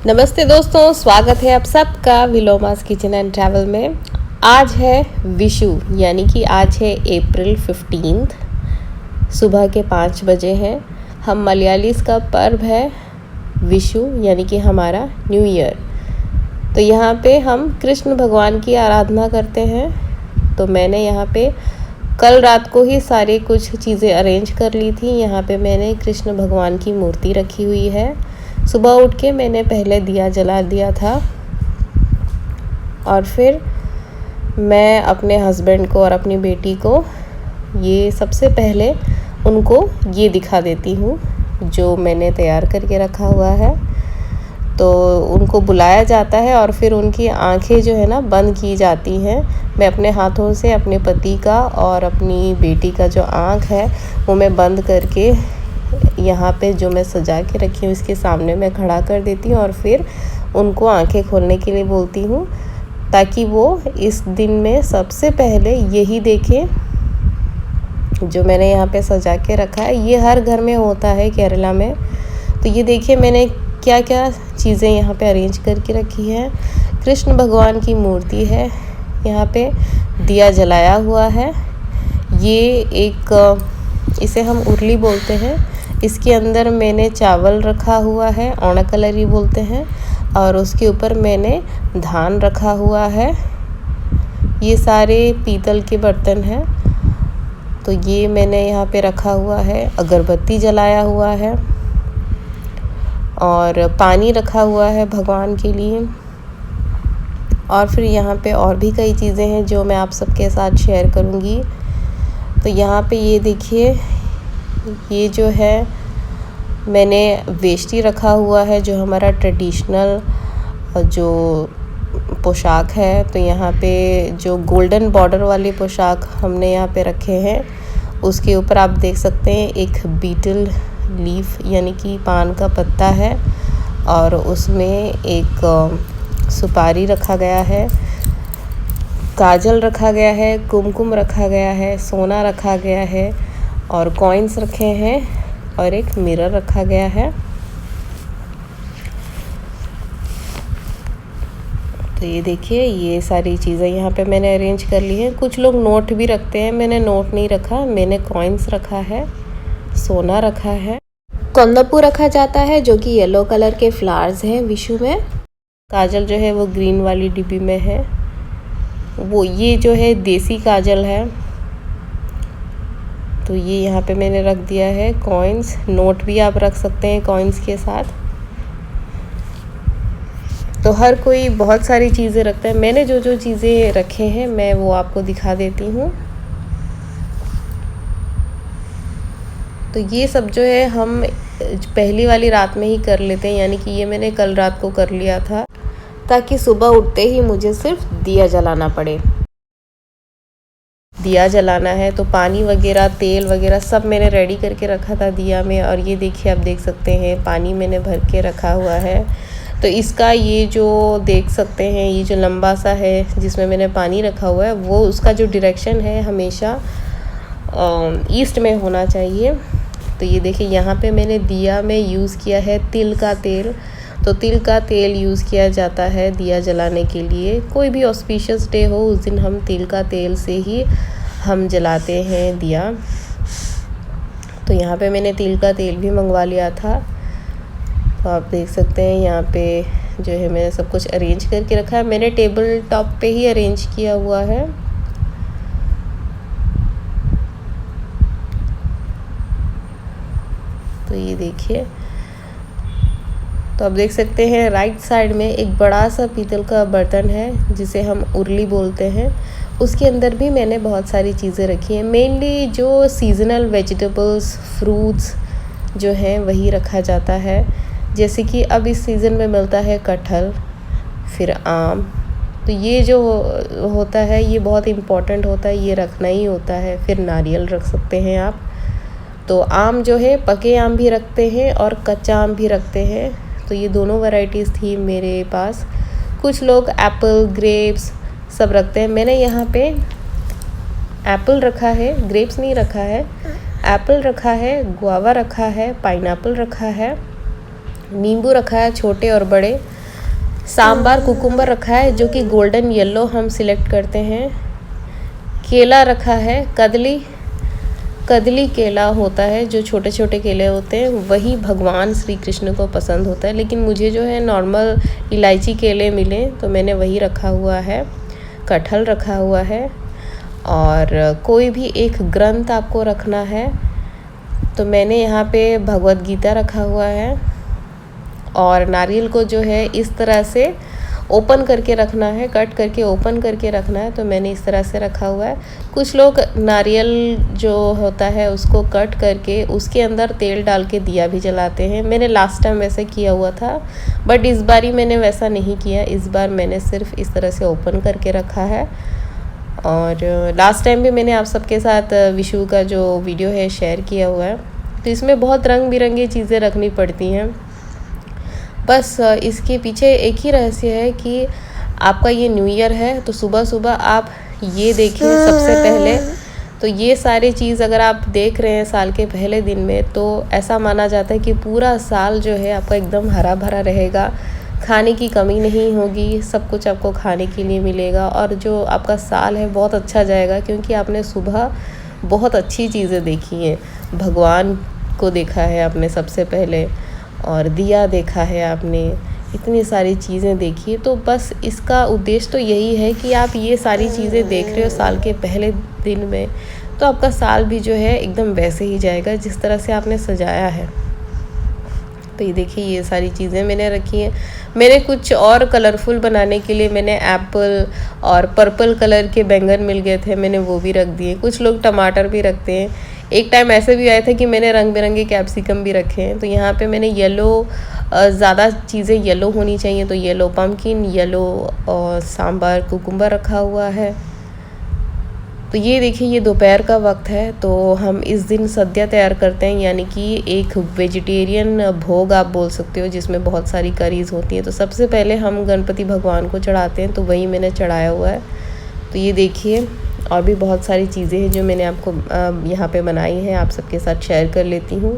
नमस्ते दोस्तों, स्वागत है आप सबका विलोमास किचन एंड ट्रैवल में। आज है विशु, यानी कि आज है अप्रैल 15। सुबह के 5 बजे हैं। हम मलयालीस का पर्व है विशु, यानी कि हमारा न्यू ईयर। तो यहाँ पे हम कृष्ण भगवान की आराधना करते हैं। तो मैंने यहाँ पे कल रात को ही सारी कुछ चीज़ें अरेंज कर ली थी। यहाँ पे मैंने कृष्ण भगवान की मूर्ति रखी हुई है। सुबह उठ के मैंने पहले दिया जला दिया था और फिर मैं अपने हस्बैंड को और अपनी बेटी को ये सबसे पहले उनको ये दिखा देती हूँ जो मैंने तैयार करके रखा हुआ है। तो उनको बुलाया जाता है और फिर उनकी आंखें जो है ना बंद की जाती हैं। मैं अपने हाथों से अपने पति का और अपनी बेटी का जो आँख है वो मैं बंद करके यहाँ पे जो मैं सजा के रखी हूँ इसके सामने मैं खड़ा कर देती हूँ और फिर उनको आंखें खोलने के लिए बोलती हूँ, ताकि वो इस दिन में सबसे पहले यही देखें जो मैंने यहाँ पे सजा के रखा है। ये हर घर में होता है केरला में। तो ये देखिए मैंने क्या क्या चीज़ें यहाँ पे अरेंज करके रखी है। कृष्ण भगवान की मूर्ति है, यहाँ पे दिया जलाया हुआ है। ये एक इसे हम उरली बोलते हैं। इसके अंदर मैंने चावल रखा हुआ है, ओणकलरी बोलते हैं, और उसके ऊपर मैंने धान रखा हुआ है। ये सारे पीतल के बर्तन हैं। तो ये मैंने यहाँ पे रखा हुआ है। अगरबत्ती जलाया हुआ है और पानी रखा हुआ है भगवान के लिए। और फिर यहाँ पे और भी कई चीज़ें हैं जो मैं आप सबके साथ शेयर करूँगी। तो यहाँ पे ये देखिए, ये जो है मैंने वेष्टी रखा हुआ है जो हमारा ट्रेडिशनल जो पोशाक है। तो यहाँ पे जो गोल्डन बॉर्डर वाली पोशाक हमने यहाँ पे रखे हैं, उसके ऊपर आप देख सकते हैं एक बीटल लीफ यानी कि पान का पत्ता है और उसमें एक सुपारी रखा गया है, काजल रखा गया है, कुमकुम रखा गया है, सोना रखा गया है और कॉइन्स रखे हैं और एक मिरर रखा गया है। तो ये देखिए, ये सारी चीज़ें यहाँ पे मैंने अरेंज कर ली हैं। कुछ लोग नोट भी रखते हैं, मैंने नोट नहीं रखा। मैंने कॉइन्स रखा है, सोना रखा है, कोंदपू रखा जाता है जो कि येलो कलर के फ्लावर्स हैं विशु में। काजल जो है वो ग्रीन वाली डिब्बी में है। वो ये जो है देसी काजल है। तो ये यहाँ पे मैंने रख दिया है। कॉइन्स, नोट भी आप रख सकते हैं कॉइन्स के साथ। तो हर कोई बहुत सारी चीज़ें रखता है। मैंने जो जो चीज़ें रखे हैं मैं वो आपको दिखा देती हूँ। तो ये सब जो है हम पहली वाली रात में ही कर लेते हैं, यानी कि ये मैंने कल रात को कर लिया था ताकि सुबह उठते ही मुझे सिर्फ दिया जलाना पड़े। दिया जलाना है तो पानी वगैरह, तेल वगैरह सब मैंने रेडी करके रखा था दिया में। और ये देखिए, आप देख सकते हैं पानी मैंने भर के रखा हुआ है। तो इसका ये जो देख सकते हैं, ये जो लंबा सा है जिसमें मैंने पानी रखा हुआ है, वो उसका जो डायरेक्शन है हमेशा ईस्ट में होना चाहिए। तो ये देखिए, यहाँ पे मैंने दिया में यूज़ किया है तिल का तेल। तो तिल का तेल यूज़ किया जाता है दिया जलाने के लिए। कोई भी ऑस्पिशियस डे हो उस दिन हम तिल का तेल से ही हम जलाते हैं दिया। तो यहाँ पे मैंने तिल का तेल भी मंगवा लिया था। तो आप देख सकते हैं यहाँ पे जो है मैंने सब कुछ अरेंज करके रखा है। मैंने टेबल टॉप पे ही अरेंज किया हुआ है। तो ये देखिए, तो आप देख सकते हैं राइट साइड में एक बड़ा सा पीतल का बर्तन है जिसे हम उरली बोलते हैं। उसके अंदर भी मैंने बहुत सारी चीज़ें रखी हैं। मेनली जो सीजनल वेजिटेबल्स, फ्रूट्स जो हैं वही रखा जाता है। जैसे कि अब इस सीज़न में मिलता है कटहल, फिर आम। तो ये जो होता है ये बहुत इम्पॉर्टेंट होता है, ये रखना ही होता है। फिर नारियल रख सकते हैं आप। तो आम जो है पके आम भी रखते हैं और कच्चा आम भी रखते हैं। तो ये दोनों वैरायटीज़ थी मेरे पास। कुछ लोग एप्पल, ग्रेप्स सब रखते हैं। मैंने यहाँ पे एप्पल रखा है, ग्रेप्स नहीं रखा है। एप्पल रखा है, गुआवा रखा है, पाइनएप्पल रखा है, नींबू रखा है, छोटे और बड़े, सांबार कुकुम्बर रखा है जो कि गोल्डन येलो हम सिलेक्ट करते हैं। केला रखा है, कदली केला होता है, जो छोटे छोटे केले होते हैं, वही भगवान श्री कृष्ण को पसंद होता है, लेकिन मुझे जो है नॉर्मल इलायची केले मिले तो मैंने वही रखा हुआ है। कटहल रखा हुआ है, और कोई भी एक ग्रंथ आपको रखना है तो मैंने यहाँ पे भगवत गीता रखा हुआ है। और नारियल को जो है इस तरह से ओपन करके रखना है, कट करके ओपन करके रखना है, तो मैंने इस तरह से रखा हुआ है। कुछ लोग नारियल जो होता है उसको कट करके उसके अंदर तेल डाल के दिया भी जलाते हैं। मैंने लास्ट टाइम वैसे किया हुआ था, बट इस बार ही मैंने वैसा नहीं किया। इस बार मैंने सिर्फ इस तरह से ओपन करके रखा है। और लास्ट टाइम भी मैंने आप सबके साथ विशु का जो वीडियो है शेयर किया हुआ है। तो इसमें बहुत रंग बिरंगी चीज़ें रखनी पड़ती हैं। बस इसके पीछे एक ही रहस्य है कि आपका ये न्यू ईयर है, तो सुबह सुबह आप ये देखें सबसे पहले। तो ये सारी चीज़ अगर आप देख रहे हैं साल के पहले दिन में, तो ऐसा माना जाता है कि पूरा साल जो है आपका एकदम हरा भरा रहेगा, खाने की कमी नहीं होगी, सब कुछ आपको खाने के लिए मिलेगा, और जो आपका साल है बहुत अच्छा जाएगा, क्योंकि आपने सुबह बहुत अच्छी चीज़ें देखी हैं। भगवान को देखा है आपने सबसे पहले, और दिया देखा है आपने, इतनी सारी चीज़ें देखी। तो बस इसका उद्देश्य तो यही है कि आप ये सारी चीज़ें देख रहे हो साल के पहले दिन में, तो आपका साल भी जो है एकदम वैसे ही जाएगा जिस तरह से आपने सजाया है। तो ये देखिए ये सारी चीज़ें मैंने रखी हैं। मैंने कुछ और कलरफुल बनाने के लिए मैंने एप्पल और पर्पल कलर के बैंगन मिल गए थे, मैंने वो भी रख दिए। कुछ लोग टमाटर भी रखते हैं। एक टाइम ऐसे भी आया था कि मैंने रंग बिरंगे कैप्सिकम भी रखे हैं। तो यहाँ पे मैंने येलो, ज़्यादा चीज़ें येलो होनी चाहिए, तो येलो पम्पकिन, येलो और सांबार कुकुम्बर रखा हुआ है। तो ये देखिए ये दोपहर का वक्त है, तो हम इस दिन सद्या तैयार करते हैं, यानी कि एक वेजिटेरियन भोग आप बोल सकते हो, जिसमें बहुत सारी करीज़ होती हैं। तो सबसे पहले हम गणपति भगवान को चढ़ाते हैं, तो वही मैंने चढ़ाया हुआ है। तो ये देखिए और भी बहुत सारी चीज़ें हैं जो मैंने आपको यहाँ पे बनाई हैं, आप सबके साथ शेयर कर लेती हूँ।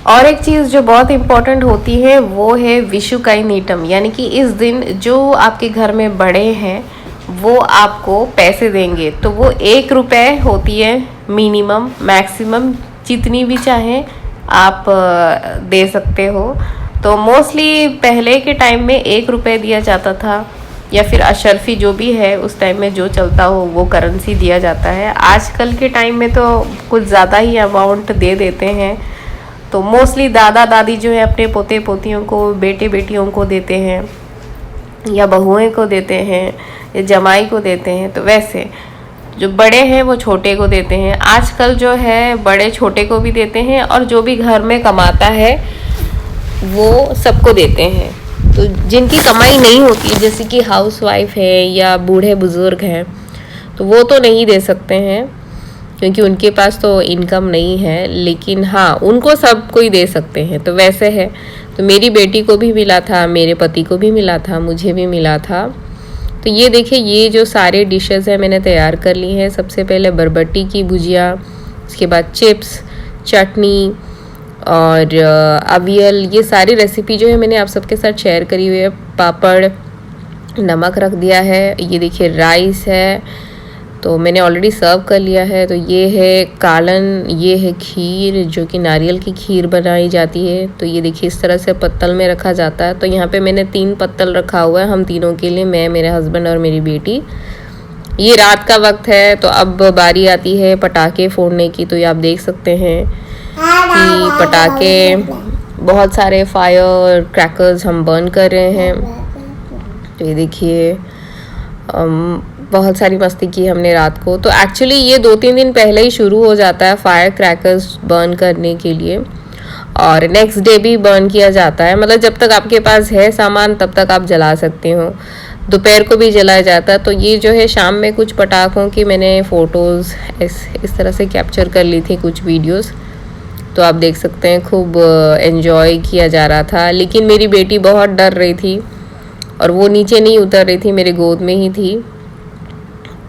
और एक चीज़ जो बहुत इम्पॉर्टेंट होती है वो है विशु काई नीटम, यानी कि इस दिन जो आपके घर में बड़े हैं वो आपको पैसे देंगे। तो वो 1 रुपये होती है मिनिमम, मैक्सिमम जितनी भी चाहें आप दे सकते हो। तो मोस्टली पहले के टाइम में 1 रुपये दिया जाता था, या फिर अशरफी जो भी है उस टाइम में जो चलता हो वो करेंसी दिया जाता है। आजकल के टाइम में तो कुछ ज़्यादा ही अमाउंट दे देते हैं। तो मोस्टली दादा दादी जो है अपने पोते पोतियों को, बेटे बेटियों को देते हैं, या बहुएं को देते हैं, या जमाई को देते हैं। तो वैसे जो बड़े हैं वो छोटे को देते हैं। आजकल जो है बड़े छोटे को भी देते हैं, और जो भी घर में कमाता है वो सबको देते हैं। तो जिनकी कमाई नहीं होती, जैसे कि हाउसवाइफ है या बूढ़े बुज़ुर्ग हैं, तो वो तो नहीं दे सकते हैं क्योंकि उनके पास तो इनकम नहीं है, लेकिन हाँ उनको सब कोई दे सकते हैं। तो वैसे है, तो मेरी बेटी को भी मिला था, मेरे पति को भी मिला था, मुझे भी मिला था। तो ये देखिए ये जो सारे डिशेस हैं मैंने तैयार कर ली हैं। सबसे पहले बरबट्टी की भुजिया, उसके बाद चिप्स, चटनी और अवियल, ये सारी रेसिपी जो है मैंने आप सबके साथ शेयर करी हुई है। पापड़, नमक रख दिया है। ये देखिए राइस है, तो मैंने ऑलरेडी सर्व कर लिया है। तो ये है कालन, ये है खीर जो कि नारियल की खीर बनाई जाती है। तो ये देखिए इस तरह से पत्तल में रखा जाता है। तो यहाँ पे मैंने 3 पत्तल रखा हुआ है हम तीनों के लिए, मैं, मेरे हस्बैंड और मेरी बेटी। ये रात का वक्त है, तो अब बारी आती है पटाखे फोड़ने की। तो ये आप देख सकते हैं कि पटाखे, बहुत सारे फायर क्रैकर्स हम बर्न कर रहे हैं। तो ये देखिए बहुत सारी मस्ती की हमने रात को। तो एक्चुअली ये 2-3 दिन पहले ही शुरू हो जाता है फायर क्रैकर्स बर्न करने के लिए, और नेक्स्ट डे भी बर्न किया जाता है। मतलब जब तक आपके पास है सामान तब तक आप जला सकते हो। दोपहर को भी जलाया जाता है। तो ये जो है शाम में कुछ पटाखों की मैंने फ़ोटोज़ इस तरह से कैप्चर कर ली थी, कुछ वीडियोस। तो आप देख सकते हैं खूब एंजॉय किया जा रहा था। लेकिन मेरी बेटी बहुत डर रही थी और वो नीचे नहीं उतर रही थी, मेरे गोद में ही थी।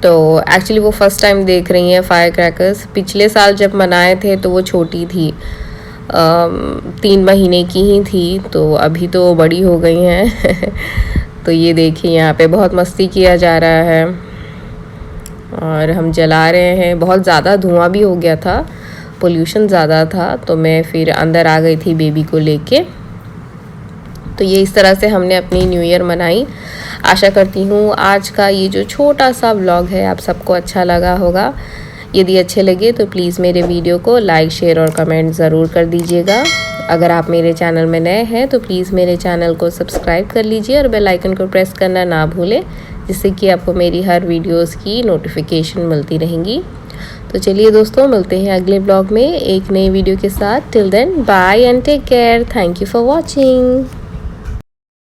तो एक्चुअली वो फर्स्ट टाइम देख रही हैं फायर क्रैकर्स। पिछले साल जब मनाए थे तो वो छोटी थी, 3 महीने की ही थी, तो अभी तो बड़ी हो गई हैं। तो ये देखिए यहाँ पे बहुत मस्ती किया जा रहा है और हम जला रहे हैं। बहुत ज़्यादा धुआं भी हो गया था, पोल्यूशन ज़्यादा था, तो मैं फिर अंदर आ गई थी बेबी को लेके। तो ये इस तरह से हमने अपनी न्यू ईयर मनाई। आशा करती हूँ आज का ये जो छोटा सा व्लॉग है आप सबको अच्छा लगा होगा। यदि अच्छे लगे तो प्लीज़ मेरे वीडियो को लाइक, शेयर और कमेंट ज़रूर कर दीजिएगा। अगर आप मेरे चैनल में नए हैं तो प्लीज़ मेरे चैनल को सब्सक्राइब कर लीजिए और बेल आइकन को प्रेस करना ना भूलें, जिससे कि आपको मेरी हर वीडियोस की नोटिफिकेशन मिलती रहेंगी। तो चलिए दोस्तों, मिलते हैं अगले ब्लॉग में एक नई वीडियो के साथ। Till then bye and take care. Thank you for watching.